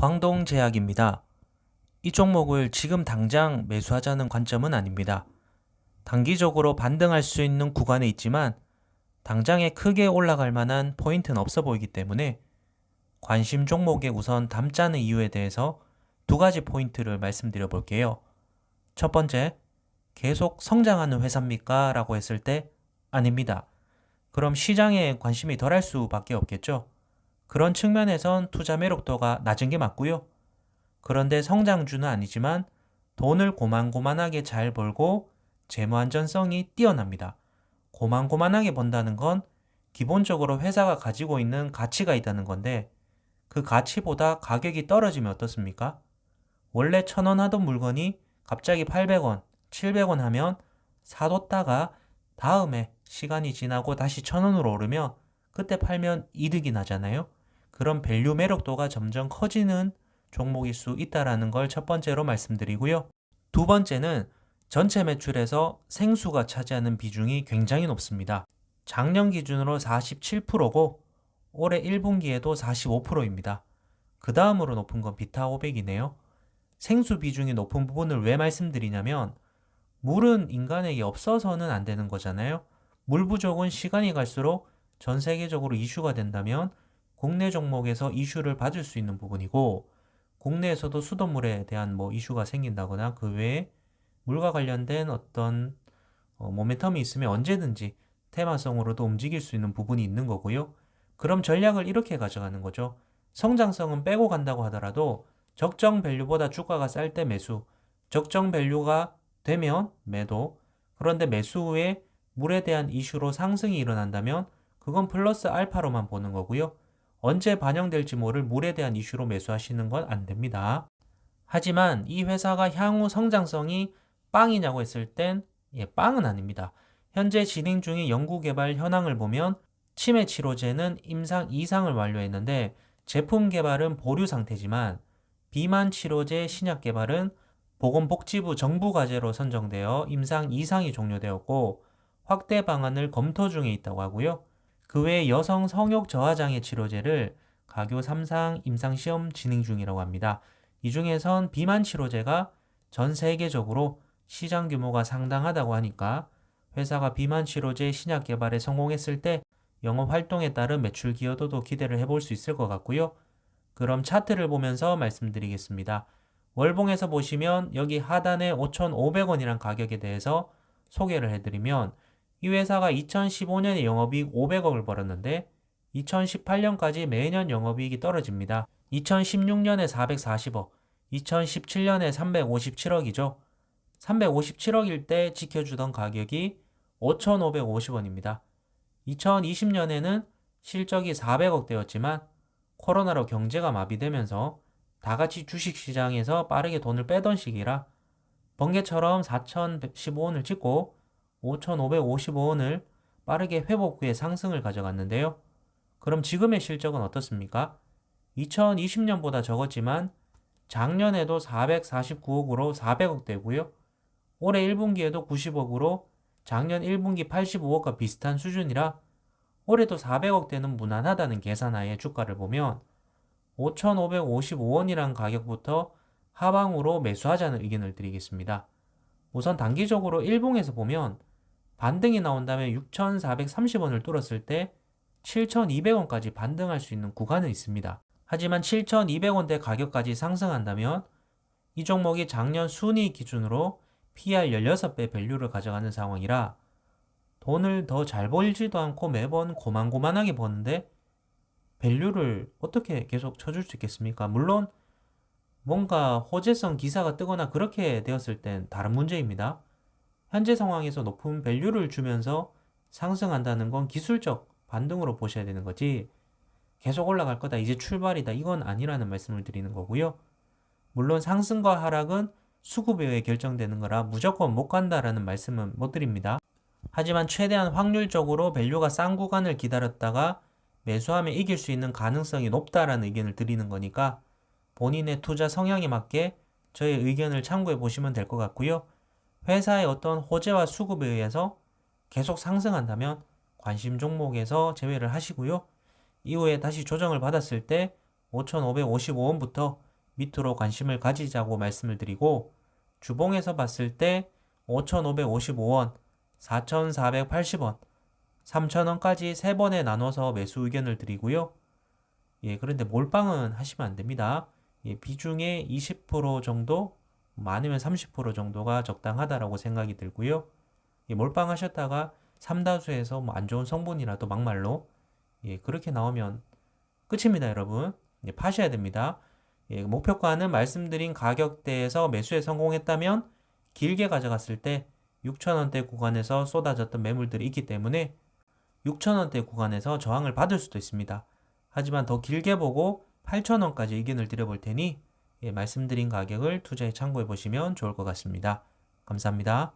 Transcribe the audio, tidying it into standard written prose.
광동제약입니다. 이 종목을 지금 당장 매수하자는 관점은 아닙니다. 단기적으로 반등할 수 있는 구간에 있지만 당장에 크게 올라갈 만한 포인트는 없어 보이기 때문에 관심 종목에 우선 담자는 이유에 대해서 두 가지 포인트를 말씀드려 볼게요. 첫 번째, 계속 성장하는 회사입니까? 라고 했을 때 아닙니다. 그럼 시장에 관심이 덜할 수밖에 없겠죠. 그런 측면에선 투자 매력도가 낮은 게 맞고요. 그런데 성장주는 아니지만 돈을 고만고만하게 잘 벌고 재무 안전성이 뛰어납니다. 고만고만하게 번다는 건 기본적으로 회사가 가지고 있는 가치가 있다는 건데 그 가치보다 가격이 떨어지면 어떻습니까? 원래 1,000원 하던 물건이 갑자기 800원, 700원 하면 사뒀다가 다음에 시간이 지나고 다시 1,000원으로 오르면 그때 팔면 이득이 나잖아요. 그런 밸류 매력도가 점점 커지는 종목일 수 있다는 걸 첫 번째로 말씀드리고요. 두 번째는 전체 매출에서 생수가 차지하는 비중이 굉장히 높습니다. 작년 기준으로 47%고 올해 1분기에도 45%입니다. 그 다음으로 높은 건 비타500이네요. 생수 비중이 높은 부분을 왜 말씀드리냐면 물은 인간에게 없어서는 안 되는 거잖아요. 물 부족은 시간이 갈수록 전 세계적으로 이슈가 된다면 국내 종목에서 이슈를 받을 수 있는 부분이고 국내에서도 수돗물에 대한 이슈가 생긴다거나 그 외에 물과 관련된 어떤 모멘텀이 있으면 언제든지 테마성으로도 움직일 수 있는 부분이 있는 거고요. 그럼 전략을 이렇게 가져가는 거죠. 성장성은 빼고 간다고 하더라도 적정 밸류보다 주가가 쌀 때 매수, 적정 밸류가 되면 매도, 그런데 매수 후에 물에 대한 이슈로 상승이 일어난다면 그건 플러스 알파로만 보는 거고요. 언제 반영될지 모를 물에 대한 이슈로 매수하시는 건 안 됩니다. 하지만 이 회사가 향후 성장성이 빵이냐고 했을 땐 빵은 아닙니다. 현재 진행 중인 연구개발 현황을 보면 치매 치료제는 임상 2상을 완료했는데 제품 개발은 보류 상태지만 비만 치료제 신약 개발은 보건복지부 정부 과제로 선정되어 임상 2상이 종료되었고 확대 방안을 검토 중에 있다고 하고요. 그 외에 여성 성욕 저하장애 치료제를 가교 3상 임상시험 진행 중이라고 합니다. 이 중에선 비만 치료제가 전 세계적으로 시장 규모가 상당하다고 하니까 회사가 비만 치료제 신약 개발에 성공했을 때 영업 활동에 따른 매출 기여도도 기대를 해볼 수 있을 것 같고요. 그럼 차트를 보면서 말씀드리겠습니다. 월봉에서 보시면 여기 하단에 5,500원이란 가격에 대해서 소개를 해드리면 이 회사가 2015년에 영업이익 500억을 벌었는데 2018년까지 매년 영업이익이 떨어집니다. 2016년에 440억, 2017년에 357억이죠. 357억일 때 지켜주던 가격이 5,550원입니다. 2020년에는 실적이 400억대였지만 코로나로 경제가 마비되면서 다같이 주식시장에서 빠르게 돈을 빼던 시기라 번개처럼 4,115원을 찍고 5,555원을 빠르게 회복 후에 상승을 가져갔는데요. 그럼 지금의 실적은 어떻습니까? 2020년보다 적었지만 작년에도 449억으로 400억대고요. 올해 1분기에도 90억으로 작년 1분기 85억과 비슷한 수준이라 올해도 400억대는 무난하다는 계산하에 주가를 보면 5,555원이란 가격부터 하방으로 매수하자는 의견을 드리겠습니다. 우선 단기적으로 일봉에서 보면 반등이 나온다면 6,430원을 뚫었을 때 7,200원까지 반등할 수 있는 구간은 있습니다. 하지만 7,200원대 가격까지 상승한다면 이 종목이 작년 순이 기준으로 PR 16배 밸류를 가져가는 상황이라 돈을 더 잘 벌지도 않고 매번 고만고만하게 버는데 밸류를 어떻게 계속 쳐줄 수 있겠습니까? 물론 뭔가 호재성 기사가 뜨거나 그렇게 되었을 땐 다른 문제입니다. 현재 상황에서 높은 밸류를 주면서 상승한다는 건 기술적 반등으로 보셔야 되는 거지 계속 올라갈 거다 이제 출발이다 이건 아니라는 말씀을 드리는 거고요. 물론 상승과 하락은 수급에 의해 결정되는 거라 무조건 못 간다라는 말씀은 못 드립니다. 하지만 최대한 확률적으로 밸류가 싼 구간을 기다렸다가 매수하면 이길 수 있는 가능성이 높다라는 의견을 드리는 거니까 본인의 투자 성향에 맞게 저의 의견을 참고해 보시면 될 것 같고요. 회사의 어떤 호재와 수급에 의해서 계속 상승한다면 관심 종목에서 제외를 하시고요. 이후에 다시 조정을 받았을 때 5,555원부터 밑으로 관심을 가지자고 말씀을 드리고, 주봉에서 봤을 때 5,555원, 4,480원, 3,000원까지 3번에 나눠서 매수 의견을 드리고요. 예, 그런데 몰빵은 하시면 안 됩니다. 예, 비중의 20% 정도, 많으면 30% 정도가 적당하다라고 생각이 들고요. 예, 몰빵하셨다가 삼다수에서 뭐 안 좋은 성분이라도 막말로 예, 그렇게 나오면 끝입니다, 여러분. 예, 파셔야 됩니다. 예, 목표가는 말씀드린 가격대에서 매수에 성공했다면 길게 가져갔을 때 6,000원대 구간에서 쏟아졌던 매물들이 있기 때문에 6,000원대 구간에서 저항을 받을 수도 있습니다. 하지만 더 길게 보고 8,000원까지 의견을 드려볼 테니 예, 말씀드린 가격을 투자에 참고해 보시면 좋을 것 같습니다. 감사합니다.